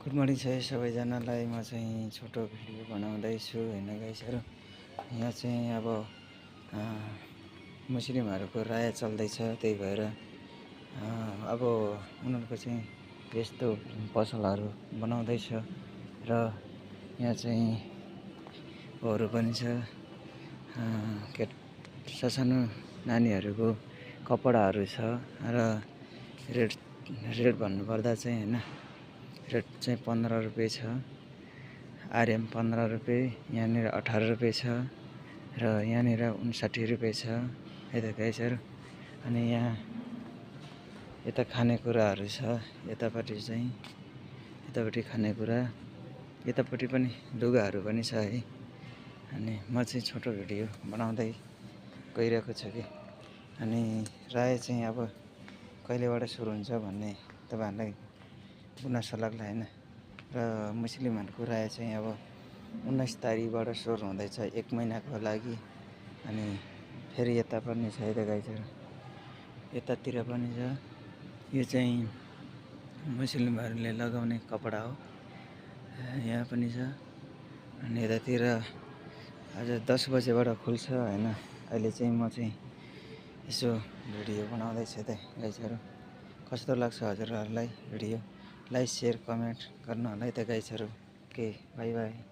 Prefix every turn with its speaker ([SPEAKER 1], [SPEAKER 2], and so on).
[SPEAKER 1] Good morning छ सबैजनालाई। म चाहिँ छोटो भिडियो बनाउँदैछु हैन गाइसहरु। यहाँ चाहिँ अब मुस्लिमहरूको राय चल्दैछ, त्यही भएर अब उनीहरूको चाहिँ यस्तो पसलहरू बनाउँदैछ र यहाँ चाहिँ अरू पनि छ। सानो नानीहरूको कपडाहरू छ र रेट भन्नुपर्दा चाहिँ हैन, रेट चाहिँ 15 रुपैयाँ छ। आर्यम 15 रुपैयाँ, यहाँनिर 18 रुपैयाँ छ र यहाँनिर 59 रुपैयाँ छ है त गाइसहरु। अनि यहाँ यता खानेकुराहरू छ, यतापट्टि खानेकुरा, यतापट्टि पनि लुगाहरू पनि छ है। अनि म चाहिँ छोटो भिडियो बनाउँदै गइरहेको छु कि। अनि राय चाहिँ अब कहिलेबाट सुरु हुन्छ भन्ने तपाईहरुलाई गुनासो लाग्ला हैन। र मुस्लिमहरूको राय चाहिँ अब 19 तारिकबाट सुरु हुँदैछ, 1 महिनाको लागि। अनि फेरि यता पनि छ है त गाइसहरु, यतातिर पनि छ। यो चाहिँ मुस्लिमहरूले लगाउने कपडा हो, यहाँ पनि छ। अनि यतातिर आज 10 बजेबाट खुल्छ हैन। अहिले चाहिँ म चाहिँ यसो भिडियो बनाउँदैछु त गाइसहरु। कस्तो लाग्छ हजुरहरूलाई भिडियो? लाइक, शेयर, कमेन्ट गर्नु होला है त गाइसहरु। Okay, bye bye.